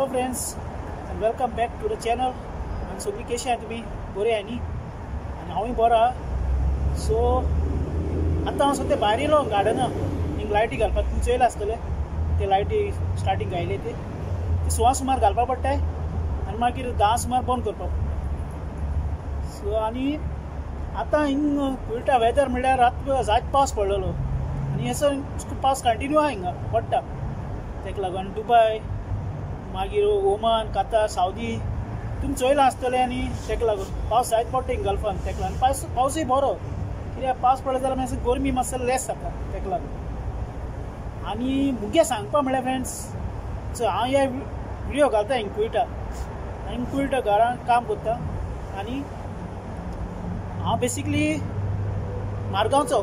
Hello friends and welcome back to the channel. आनी सगळीं कशी आहात तुमी? बरी आहा न्ही? आनी हांवूय बरो आहा. सो आतां हांव सद्या भायर येयलो गार्डना. हिंग लायटी घालपाक तुमी चोयला आसतले ते लायटी स्टार्टींग घायले ते 6 सुमार घालपा पडटाय आनी मागीर 10 सुमार बंद करपा पडटा. सो आनी आतां हिंग उलटा वेदर म्हणल्यार आतां जायत पावस पडलेलो आनी असो पावस कंटिन्यू आहा हिंगा पडटा. तेका लागून दुबय मागीर ओमान कतार सावदी तुमी चोयलां आसतलें आनी तेका लागून पावस जायत पडटा हिंगा गल्फान. तेका लागून पावसूय बरो कित्याक पावस पडलो जाल्यार मातसो गरमी मातसो लेस जाता तेका लागून. आनी मुगे सांगपा म्हळ्यार फ्रेंड्स सो हांव हे विडियो घालता हिंग कुयटा घरान काम करता आनी हांव बेसिकली मारगांवचो.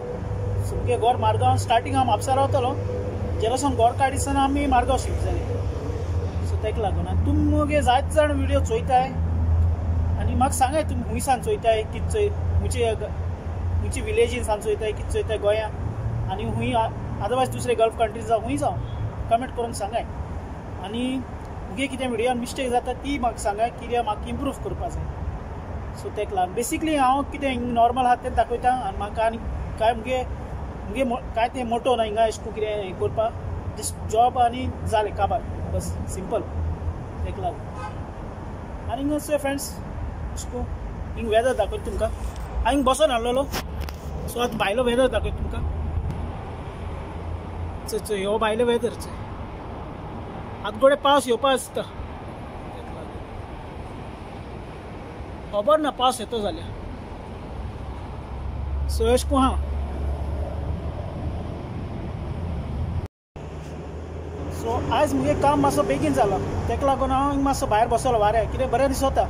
सो मुगे घर मारगांव. स्टार्टींग हांव म्हापसा रावतालो जेन्नासून घर काडिसतना आमी मारगांव शिफ्ट जाले. सो तेका लागून आनी तुमी मुगे जायत जाण विडियो चोयताय आनी म्हाका सांगाय तुमी हुंयसान चोयताय कितें खुंयचे विलेजीसान चोयताय कितें चोयताय गोंयांत आनी हुंय अदरवायज दुसरे गल्फ कंट्रीज जावं हुंय जावं कमेंट करून सांगाय. आनी मुगे कितें विडियोन मिस्टेक जाता ती म्हाका सांगाय कित्याक म्हाका इम्प्रूव करपा जाय. सो तेका लागून बेसिकली हांव कितें हिंग नॉर्मल आहा तें दाखयता आनी म्हाका आनी काय मुगे काय तें मोटो ना हिंगा एशको कितें हें करपाक जस्ट जॉब आनी जालें काबार बस सिंपल. तेका लागून आनी हिंगा सो फ्रेंड्स एशको हिंग वेदर दाखयता तुमकां. हांव हिंग बसून हाडलेलो सो आतां भायलो वेदर दाखयता तुमकां. चोय हो भायलो वेदर चोय आतां गोडे पावस येवपा आसता. खबर ना पावस येतो जाल्यार. सो एशको आहा. सो आयज मुगे काम मातसो बेगीन जाला तेका लागून हांव हिंग मातसो भायर बसलो वाऱ्यार कितें बरें दिसता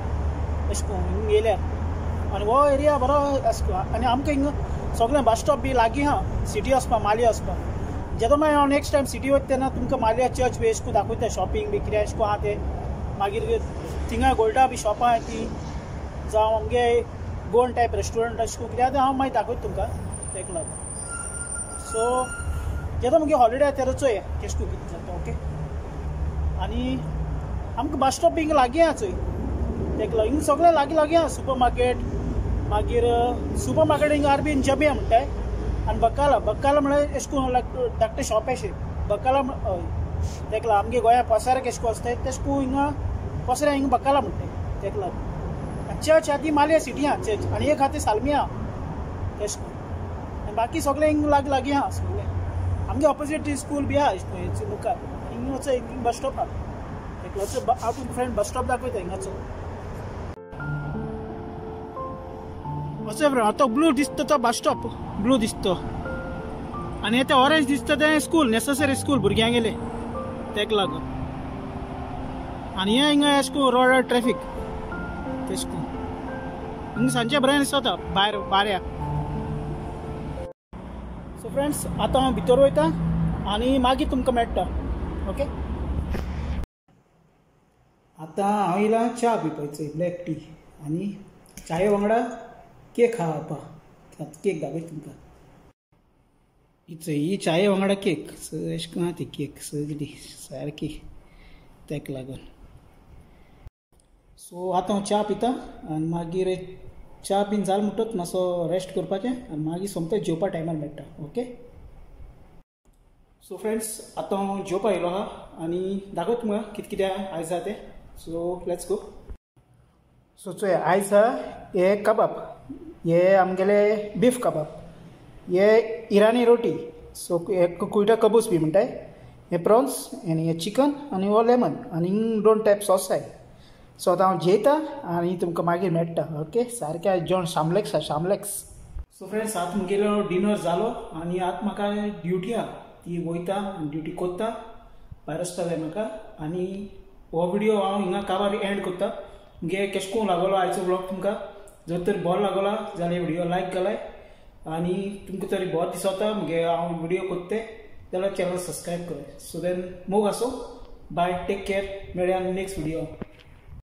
एशको हिंग येयल्यार. आनी हो एरिया बरो एशको आनी आमकां हिंग सगळें बस स्टॉप बी लागीं आहा सिटी वचपा मालये वचपा. जेदो मागीर हांव नेक्स्ट टायम सिटी वयता तेन्ना तुमकां मालया चर्च बी एशको दाखयता शॉपिंग बी कितें एशको आहा तें. मागीर थिंगा गोल्डा बी शॉपां आहाय ती जावं आमगे गोवन टायप रेस्टोरंट एशको कितें आहा तें हांव मागीर दाखयता तुमकां तेका लागून. सो जेदो मुगे हॉलिडे आहा तेदो चोया केशको कितें जाता ओके. आनी आमकां बस स्टॉप बी हिंग लागीं आहा चोय तेका लागून हिंग सगळें लागीं आहा. सुपर मार्केट मागीर सुपर मार्केट हिंग आरबीन जबिया म्हणटाय आनी बक्काला म्हळ्यार एशको धाकटें शॉप अशें बक्काला हय. तेका लागून आमगे गोंया पसाऱ्याक एशको आसताय तेशको हिंगा पसऱ्या हिंग बक्काला म्हणटाय तेका लागून. चर्च आहा ती मालया सिटी आहा चर्च आनी एक आहा ती सालमी आहा तेशको आनी बाकी सगळें हिंग लागीं आहा सगळें. आमगे ऑपोजीट स्कूल बी आहा हेचे मुखार हिंग वचो हिंग बस स्टॉप आहा तेका लागून हांव तुमकां फ्रेंड बस स्टॉप दाखयता हिंगाचो. असो तो ब्लू दिसता तो बस स्टॉप ब्लू दिसता आनी ते ऑरेंज दिसता तें स्कूल नेसेसरी स्कूल भुरग्यांक गेले तेका लागून. आनी हे हिंगा एशको रोड ट्रॅफिक तेशको हिंग सांजचे बरें दिसता भायर वाऱ्याक. सो फ्रेंड्स आतां हांव भितर वयता आनी मागीर तुमकां मेळटा ओके. आतां हांव येयलां च्या पिवपाचो ब्लॅक टी आनी चाये वांगडा केक खावपाक. केक दाखयता तुमकां. ही चाये वांगडा केक एशको आहा ती केक सगळी सारकी तेका लागून. सो आतां हांव च्या पिता आनी मागीर च्या बीन जाल म्हणटच मातसो रेस्ट करपाचें आनी मागीर सोमतें जेवपा टायमार मेळटा ओके. सो फ्रेंड्स आतां हांव जेवपा येयलो आहा आनी दाखयता तुमकां कितें कितें आयज आहा तें. So let's go. सो चोय आयज आहा हे कबाब हे आमगेले बीफ कबाब हे इराणी रोटी. सो हे कुयटा कबूस बी म्हणटाय. हे प्रॉन्स आनी हे चिकन आनी हो लेमन आनी 2 टायप सॉस जाय. सो आतां हांव जेयता आनी तुमकां मागीर मेळटा ओके. सारकें आयज जेवण शामलेक्स आहा शामलेक्स. सो फ्रेंड्स आतां मुगेलो डिनर जालो आनी आतां म्हाका ड्युटी आहा ती वयता आनी ड्युटी कोत्ता भायर वचपा जाय म्हाका. आनी हो विडियो हांव हिंगा काबार एंड कोत्ता. मुगे केशको लागलो आयचो ब्लॉग तुमकां. जर तर बरो लागला जाल्यार विडियो लायक केलाय आनी तुमकां तरी बरो दिसता मुगे हांव विडियो कोत्ते जाल्यार चॅनल सबस्क्रायब कराय. सो देन मोग आसो बाय टेक केअर मेळया नेक्स्ट विडियो.